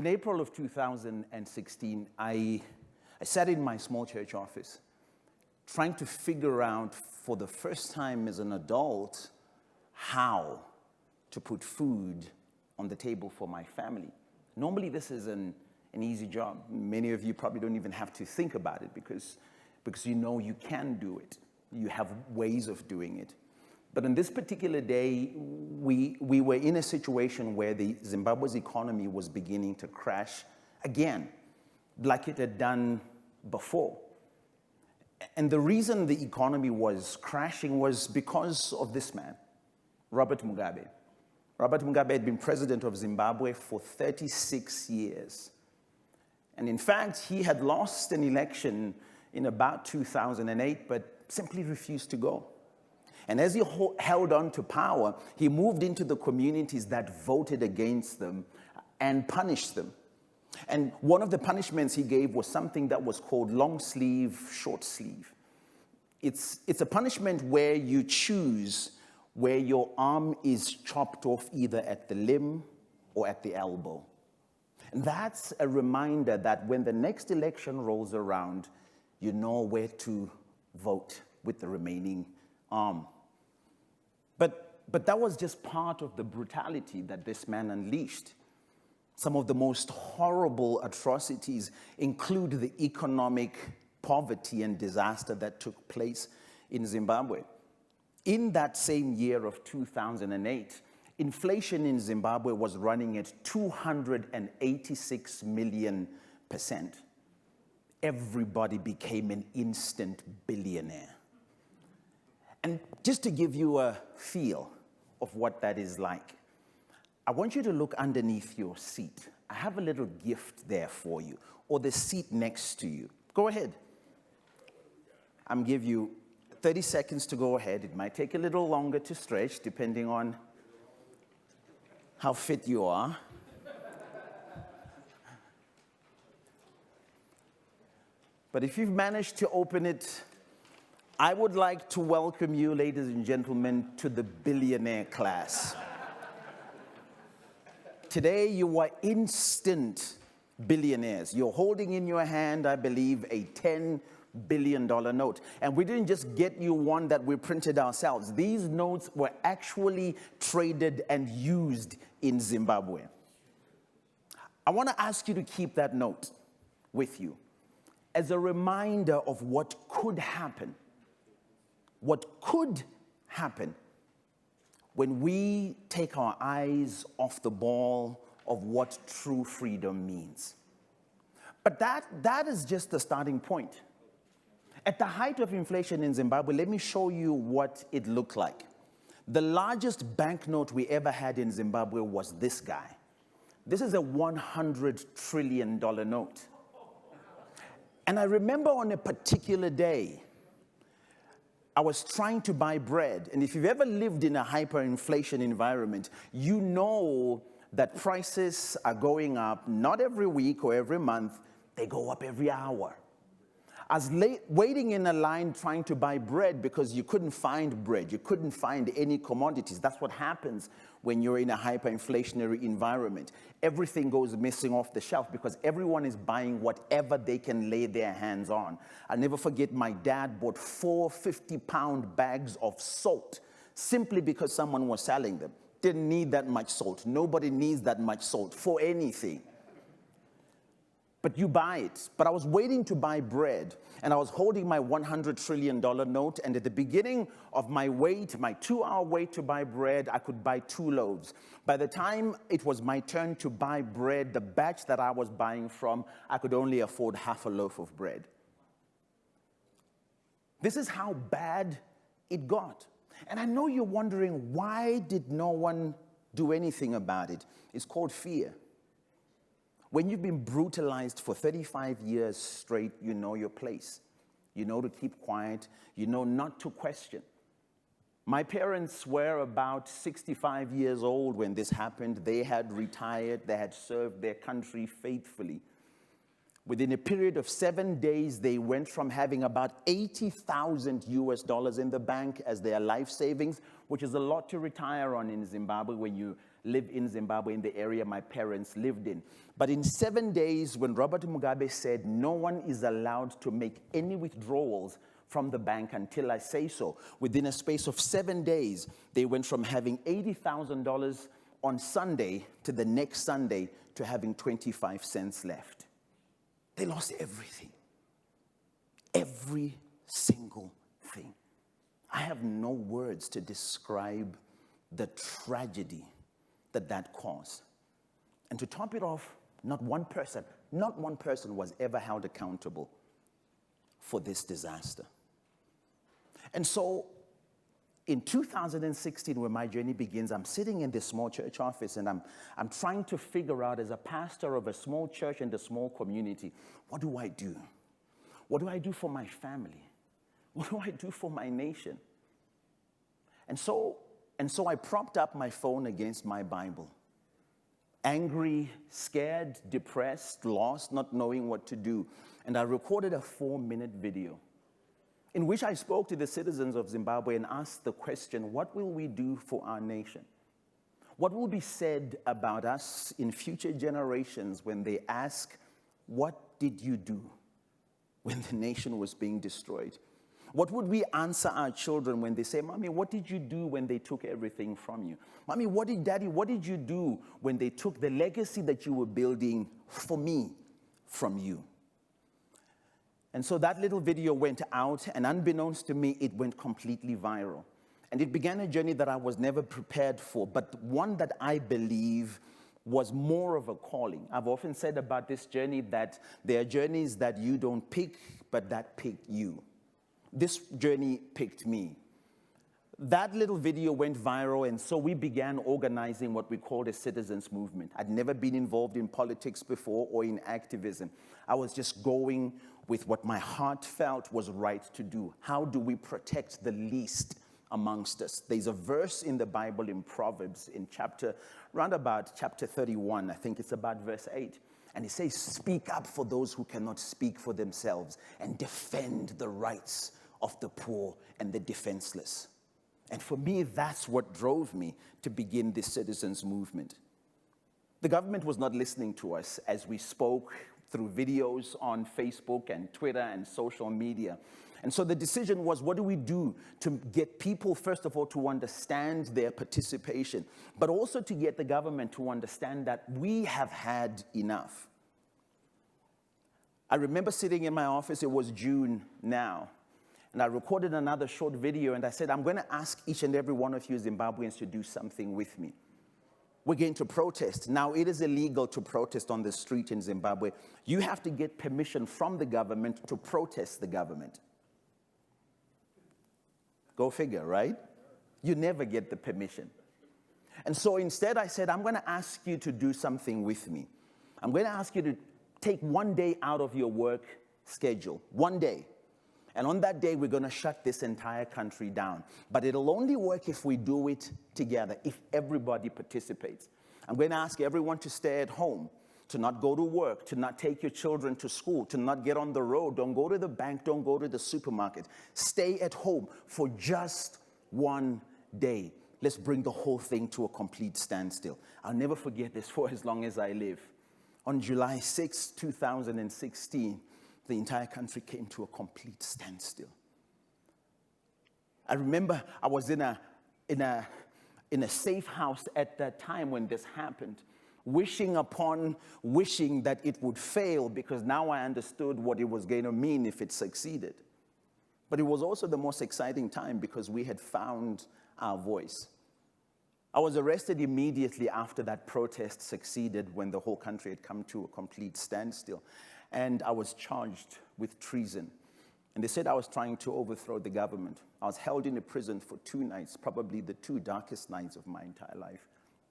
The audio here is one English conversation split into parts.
In April of 2016, I sat in my small church office trying to figure out for the first time as an adult how to put food on the table for my family. Normally this is an easy job. Many of you probably don't even have to think about it because you know you can do it. You have ways of doing it. But on this particular day, we were in a situation where Zimbabwe's economy was beginning to crash again, like it had done before. And the reason the economy was crashing was because of this man, Robert Mugabe. Robert Mugabe had been president of Zimbabwe for 36 years. And in fact, he had lost an election in about 2008, but simply refused to go. And as he held on to power, he moved into the communities that voted against them and punished them. And one of the punishments he gave was something that was called long sleeve, short sleeve. It's a punishment where you choose where your arm is chopped off either at the limb or at the elbow. And that's a reminder that when the next election rolls around, you know where to vote with the remaining arm. But that was just part of the brutality that this man unleashed. Some of the most horrible atrocities include the economic poverty and disaster that took place in Zimbabwe. In that same year of 2008, inflation in Zimbabwe was running at 286 million%. Everybody became an instant billionaire. And just to give you a feel of what that is like, I want you to look underneath your seat. I have a little gift there for you, or the seat next to you. Go ahead. I'm giving you 30 seconds to go ahead. It might take a little longer to stretch, depending on how fit you are. But if you've managed to open it, I would like to welcome you, ladies and gentlemen, to the billionaire class. Today, you are instant billionaires. You're holding in your hand, I believe, a $10 billion note. And we didn't just get you one that we printed ourselves. These notes were actually traded and used in Zimbabwe. I want to ask you to keep that note with you as a reminder of what could happen. What could happen when we take our eyes off the ball of what true freedom means. But that is just the starting point. At the height of inflation in Zimbabwe, let me show you what it looked like. The largest banknote we ever had in Zimbabwe was this guy. This is a $100 trillion note. And I remember on a particular day, I was trying to buy bread. And if you've ever lived in a hyperinflation environment, you know that prices are going up, not every week or every month, they go up every hour. I was waiting in a line trying to buy bread because you couldn't find bread. You couldn't find any commodities. That's what happens when you're in a hyperinflationary environment. Everything goes missing off the shelf because everyone is buying whatever they can lay their hands on. I'll never forget my dad bought 4 50-pound bags of salt simply because someone was selling them. Didn't need that much salt. Nobody needs that much salt for anything. But you buy it. But I was waiting to buy bread, and I was holding my $100 trillion note, and at the beginning of my wait, my 2-hour wait to buy bread, I could buy 2 loaves. By the time it was my turn to buy bread, the batch that I was buying from, I could only afford half a loaf of bread. This is how bad it got. And I know you're wondering, why did no one do anything about it? It's called fear. When you've been brutalized for 35 years straight, you know your place. You know to keep quiet. You know not to question. My parents were about 65 years old when this happened. They had retired. They had served their country faithfully. Within a period of 7 days, they went from having about $80,000 in the bank as their life savings, which is a lot to retire on in Zimbabwe when you live in Zimbabwe, in the area my parents lived in. But in 7 days, when Robert Mugabe said no one is allowed to make any withdrawals from the bank until I say so, within a space of 7 days, they went from having $80,000 on Sunday to the next Sunday to having 25 cents left. They lost everything. Every single thing. I have no words to describe the tragedy that that caused. And to top it off, not one person was ever held accountable for this disaster. And so in 2016, when my journey begins, I'm sitting in this small church office and I'm trying to figure out, as a pastor of a small church and a small community, what do I do? What do I do for my family? What do I do for my nation? And so I propped up my phone against my Bible. Angry, scared, depressed, lost, not knowing what to do. And I recorded a 4-minute video in which I spoke to the citizens of Zimbabwe and asked the question, what will we do for our nation? What will be said about us in future generations when they ask, what did you do when the nation was being destroyed? What would we answer our children when they say, Mommy, what did you do when they took everything from you? Mommy, Daddy, what did you do when they took the legacy that you were building for me from you? And so that little video went out, and unbeknownst to me, it went completely viral. And it began a journey that I was never prepared for, but one that I believe was more of a calling. I've often said about this journey that there are journeys that you don't pick, but that pick you. This journey picked me. That little video went viral, and so we began organizing what we called a citizens movement. I'd never been involved in politics before or in activism. I was just going with what my heart felt was right to do. How do we protect the least amongst us? There's a verse in the Bible in Proverbs in round about chapter 31, I think it's about verse 8. And it says, speak up for those who cannot speak for themselves and defend the rights of the poor and the defenseless. And for me, that's what drove me to begin this citizens movement. The government was not listening to us as we spoke through videos on Facebook and Twitter and social media. And so the decision was, what do we do to get people, first of all, to understand their participation, but also to get the government to understand that we have had enough. I remember sitting in my office, it was June now, and I recorded another short video, and I said, I'm going to ask each and every one of you Zimbabweans to do something with me. We're going to protest. Now, it is illegal to protest on the street in Zimbabwe. You have to get permission from the government to protest the government. Go figure, right? You never get the permission. And so instead I said, I'm going to ask you to do something with me. I'm going to ask you to take 1 day out of your work schedule, 1 day. And on that day, we're going to shut this entire country down. But it'll only work if we do it together, if everybody participates. I'm going to ask everyone to stay at home, to not go to work, to not take your children to school, to not get on the road, don't go to the bank, don't go to the supermarket. Stay at home for just 1 day. Let's bring the whole thing to a complete standstill. I'll never forget this for as long as I live. On July 6, 2016, the entire country came to a complete standstill. I remember I was in a safe house at that time when this happened, wishing that it would fail, because now I understood what it was going to mean if it succeeded. But it was also the most exciting time because we had found our voice. I was arrested immediately after that protest succeeded, when the whole country had come to a complete standstill. And I was charged with treason. And they said I was trying to overthrow the government. I was held in a prison for 2 nights, probably the 2 darkest nights of my entire life.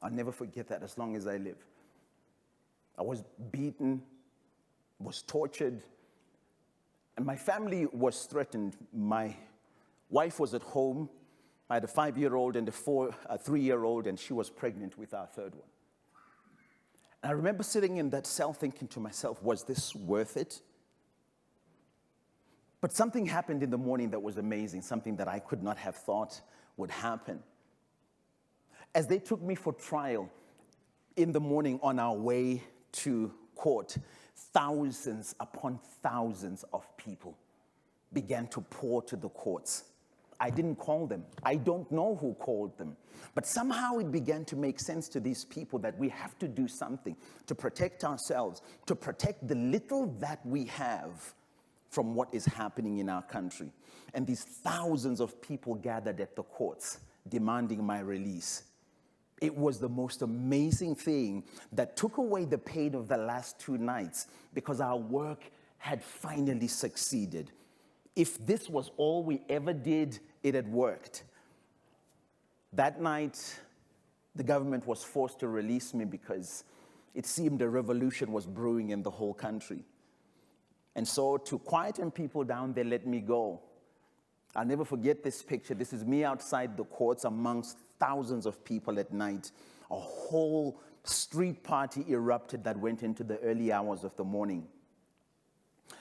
I'll never forget that as long as I live. I was beaten, was tortured, and my family was threatened. My wife was at home. I had a 5-year-old and a 3-year-old, and she was pregnant with our 3rd one. And I remember sitting in that cell thinking to myself, was this worth it? But something happened in the morning that was amazing, something that I could not have thought would happen. As they took me for trial, In the morning on our way to court, thousands upon thousands of people began to pour to the courts. I didn't call them. I don't know who called them. But somehow it began to make sense to these people that we have to do something to protect ourselves, to protect the little that we have from what is happening in our country. And these thousands of people gathered at the courts demanding my release. It was the most amazing thing that took away the pain of the last 2 nights because our work had finally succeeded. If this was all we ever did, it had worked. That night, the government was forced to release me because it seemed a revolution was brewing in the whole country. And so to quieten people down, they let me go. I'll never forget this picture. This is me outside the courts amongst thousands of people at night. A whole street party erupted that went into the early hours of the morning.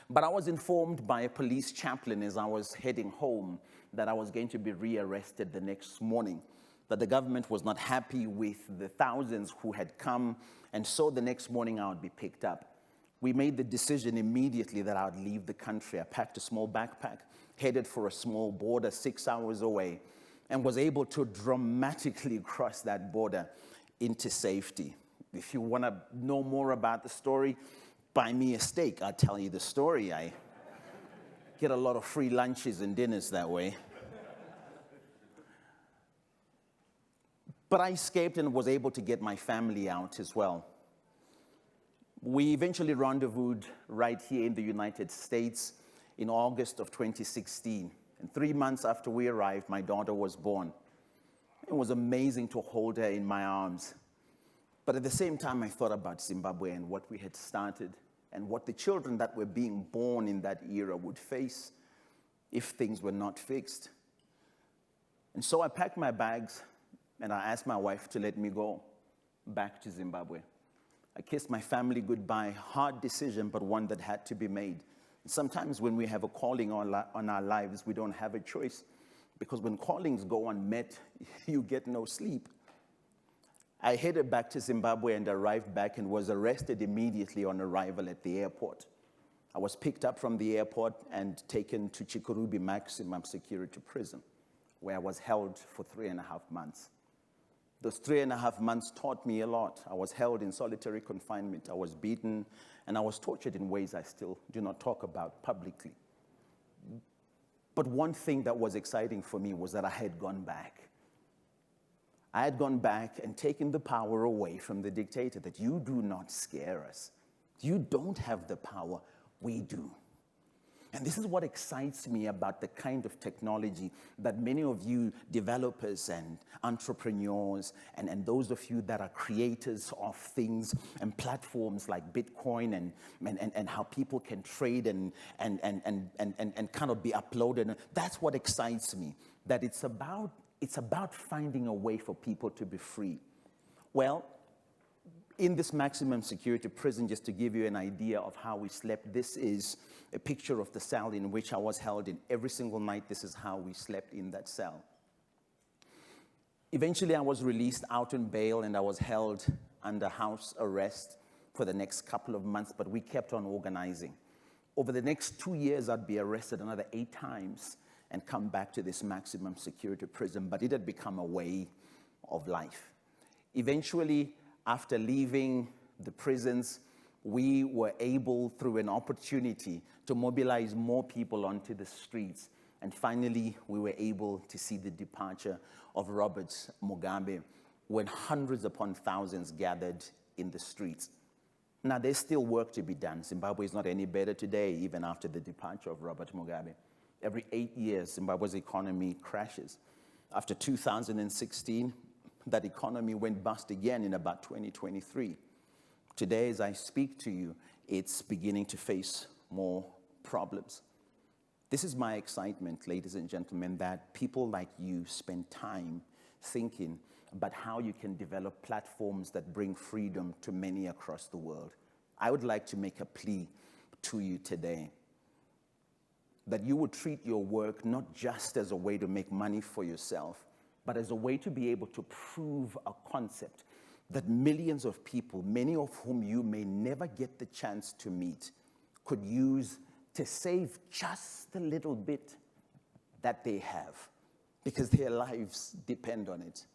But I was informed by a police chaplain as I was heading home that I was going to be rearrested the next morning, that the government was not happy with the thousands who had come, and so the next morning I would be picked up. We made the decision immediately that I would leave the country. I packed a small backpack, headed for a small border 6 hours away, and was able to dramatically cross that border into safety. If you want to know more about the story, buy me a steak, I'll tell you the story. I get a lot of free lunches and dinners that way. But I escaped and was able to get my family out as well. We eventually rendezvoused right here in the United States in August of 2016. And 3 months after we arrived, my daughter was born. It was amazing to hold her in my arms. But at the same time, I thought about Zimbabwe and what we had started and what the children that were being born in that era would face if things were not fixed. And so I packed my bags and I asked my wife to let me go back to Zimbabwe. I kissed my family goodbye, hard decision, but one that had to be made. Sometimes when we have a calling on our lives, we don't have a choice, because when callings go unmet, you get no sleep. I headed back to Zimbabwe and arrived back and was arrested immediately on arrival at the airport. I was picked up from the airport and taken to Chikurubi Maximum Security Prison, where I was held for 3.5 months. Those 3.5 months taught me a lot. I was held in solitary confinement. I was beaten, and I was tortured in ways I still do not talk about publicly. But one thing that was exciting for me was that I had gone back. I had gone back and taken the power away from the dictator, that you do not scare us. You don't have the power, we do. And this is what excites me about the kind of technology that many of you developers and entrepreneurs and those of you that are creators of things and platforms like Bitcoin and how people can trade and kind of be uploaded. That's what excites me, that it's about finding a way for people to be free. Well, in this maximum security prison, just to give you an idea of how we slept, this is a picture of the cell in which I was held in. Every single night, this is how we slept in that cell. Eventually, I was released out on bail, and I was held under house arrest for the next couple of months, but we kept on organizing. Over the next 2 years, I'd be arrested another 8 times and come back to this maximum security prison, but it had become a way of life. Eventually, after leaving the prisons, we were able, through an opportunity, to mobilize more people onto the streets. And finally, we were able to see the departure of Robert Mugabe, when hundreds upon thousands gathered in the streets. Now, there's still work to be done. Zimbabwe is not any better today, even after the departure of Robert Mugabe. Every 8 years, Zimbabwe's economy crashes. After 2016, that economy went bust again in about 2023. Today, as I speak to you, it's beginning to face more problems. This is my excitement, ladies and gentlemen, that people like you spend time thinking about how you can develop platforms that bring freedom to many across the world. I would like to make a plea to you today, that you would treat your work not just as a way to make money for yourself, but as a way to be able to prove a concept that millions of people, many of whom you may never get the chance to meet, could use to save just the little bit that they have, because their lives depend on it.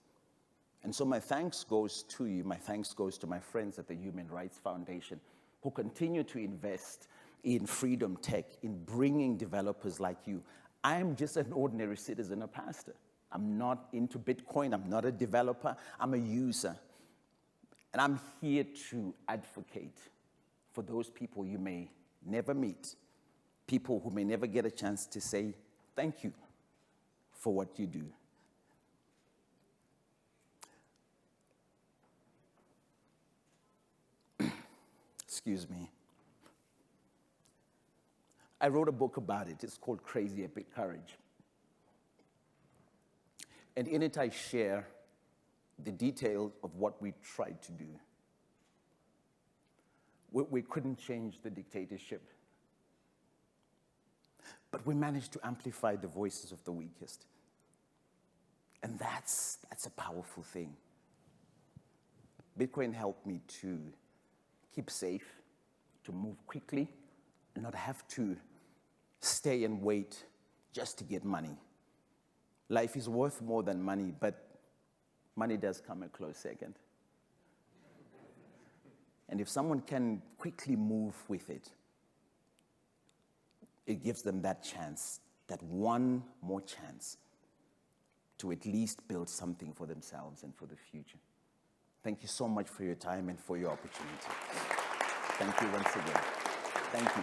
And so my thanks goes to you. My thanks goes to my friends at the Human Rights Foundation who continue to invest in freedom tech, in bringing developers like you. I'm just an ordinary citizen, a pastor. I'm not into Bitcoin. I'm not a developer. I'm a user. And I'm here to advocate for those people you may never meet, people who may never get a chance to say thank you for what you do. Excuse me. I wrote a book about it. It's called Crazy Epic Courage. And in it, I share the details of what we tried to do. We couldn't change the dictatorship, but we managed to amplify the voices of the weakest. And that's a powerful thing. Bitcoin helped me to keep safe, to move quickly, and not have to stay and wait just to get money. Life is worth more than money, but money does come a close second. And if someone can quickly move with it, it gives them that chance, that one more chance to at least build something for themselves and for the future. Thank you so much for your time and for your opportunity. Thank you once again. Thank you.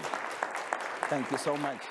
Thank you so much.